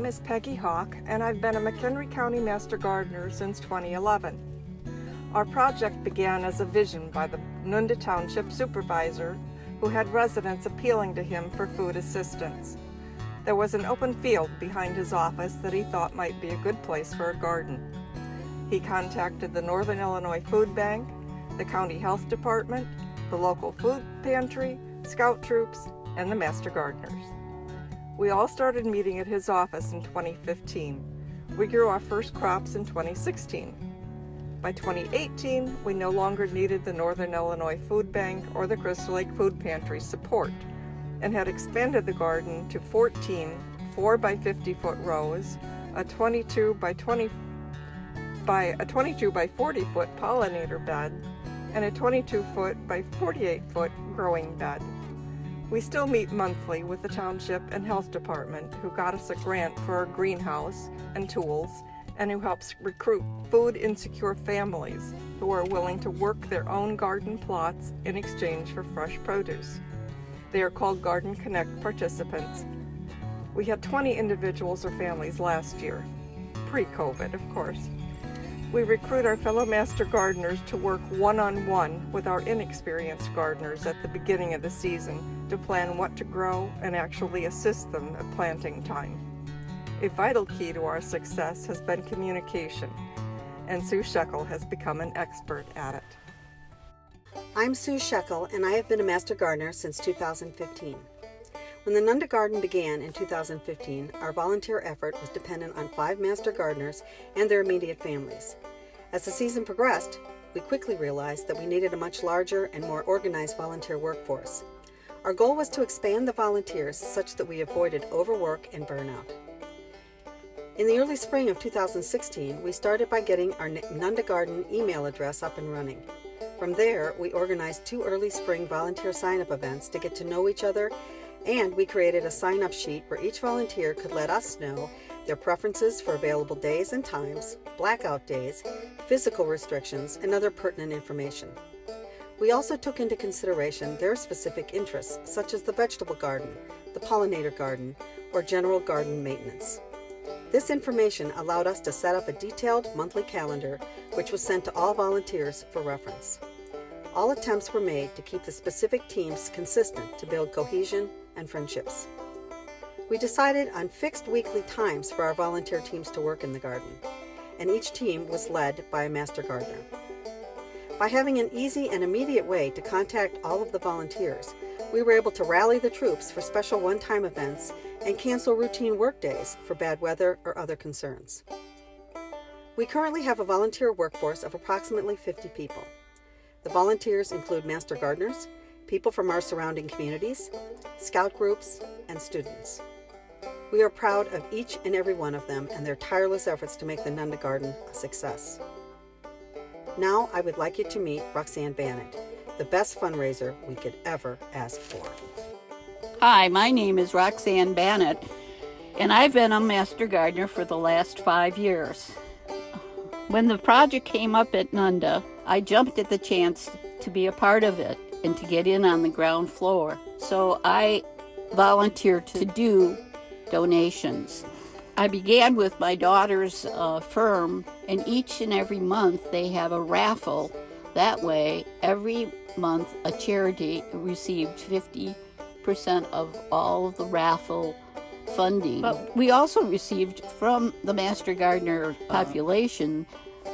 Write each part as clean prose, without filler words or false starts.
name is Peggy Hawk, and I've been a McHenry County Master Gardener since 2011. Our project began as a vision by the Nunda Township Supervisor, who had residents appealing to him for food assistance. There was an open field behind his office that he thought might be a good place for a garden. He contacted the Northern Illinois Food Bank, the County Health Department, the local food pantry, scout troops, and the Master Gardeners. We all started meeting at his office in 2015. We grew our first crops in 2016. By 2018, we no longer needed the Northern Illinois Food Bank or the Crystal Lake Food Pantry support and had expanded the garden to 14 4 by 50 foot rows, a 22 by 40 foot pollinator bed, and a 22 foot by 48 foot growing bed. We still meet monthly with the Township and Health Department, who got us a grant for our greenhouse and tools, and who helps recruit food insecure families who are willing to work their own garden plots in exchange for fresh produce. They are called Garden Connect participants. We had 20 individuals or families last year, pre-COVID of course. We recruit our fellow Master Gardeners to work one-on-one with our inexperienced gardeners at the beginning of the season to plan what to grow and actually assist them at planting time. A vital key to our success has been communication, and Sue Shekel has become an expert at it. I'm Sue Shekel, and I have been a Master Gardener since 2015. When the Nunda Garden began in 2015, our volunteer effort was dependent on 5 Master Gardeners and their immediate families. As the season progressed, we quickly realized that we needed a much larger and more organized volunteer workforce. Our goal was to expand the volunteers such that we avoided overwork and burnout. In the early spring of 2016, we started by getting our Nunda Garden email address up and running. From there, we organized 2 early spring volunteer sign-up events to get to know each other, and we created a sign-up sheet where each volunteer could let us know their preferences for available days and times, blackout days, physical restrictions, and other pertinent information. We also took into consideration their specific interests, such as the vegetable garden, the pollinator garden, or general garden maintenance. This information allowed us to set up a detailed monthly calendar, which was sent to all volunteers for reference. All attempts were made to keep the specific teams consistent to build cohesion and friendships. We decided on fixed weekly times for our volunteer teams to work in the garden, and each team was led by a Master Gardener. By having an easy and immediate way to contact all of the volunteers, we were able to rally the troops for special one-time events and cancel routine work days for bad weather or other concerns. We currently have a volunteer workforce of approximately 50 people. The volunteers include Master Gardeners, people from our surrounding communities, scout groups, and students. We are proud of each and every one of them and their tireless efforts to make the Nunda Garden a success. Now I would like you to meet Roxanne Bannett, the best fundraiser we could ever ask for. Hi, my name is Roxanne Bannett, and I've been a Master Gardener for the last 5 years. When the project came up at Nunda, I jumped at the chance to be a part of it and to get in on the ground floor. So I volunteered to do donations. I began with my daughter's firm, and each and every month they have a raffle. That way, every month a charity received 50% of all of the raffle funding. But we also received from the Master Gardener population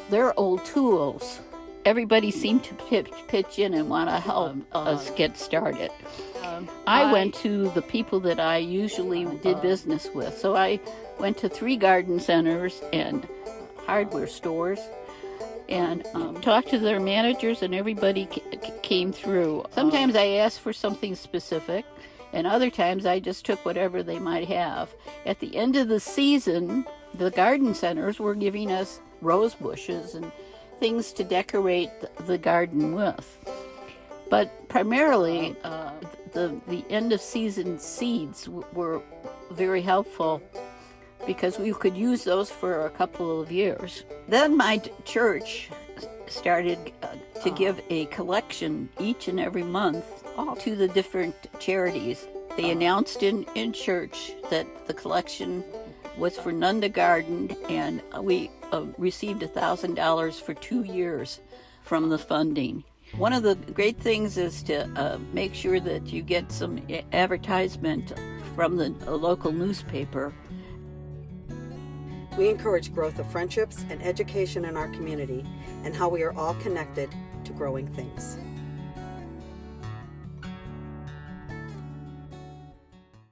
their old tools. Everybody seemed to pitch in and want to help us get started. I went to the people that I usually did business with. So I went to 3 garden centers and hardware stores and talked to their managers, and everybody came through. Sometimes I asked for something specific, and other times I just took whatever they might have. At the end of the season, the garden centers were giving us rose bushes and things to decorate the garden with. But primarily, the end of season seeds were very helpful because we could use those for a couple of years. Then my church started to give a collection each and every month to the different charities. They announced in church that the collection was for Nunda Garden, and we received $1,000 for 2 years from the funding. One of the great things is to make sure that you get some advertisement from the local newspaper. We encourage growth of friendships and education in our community and how we are all connected to growing things.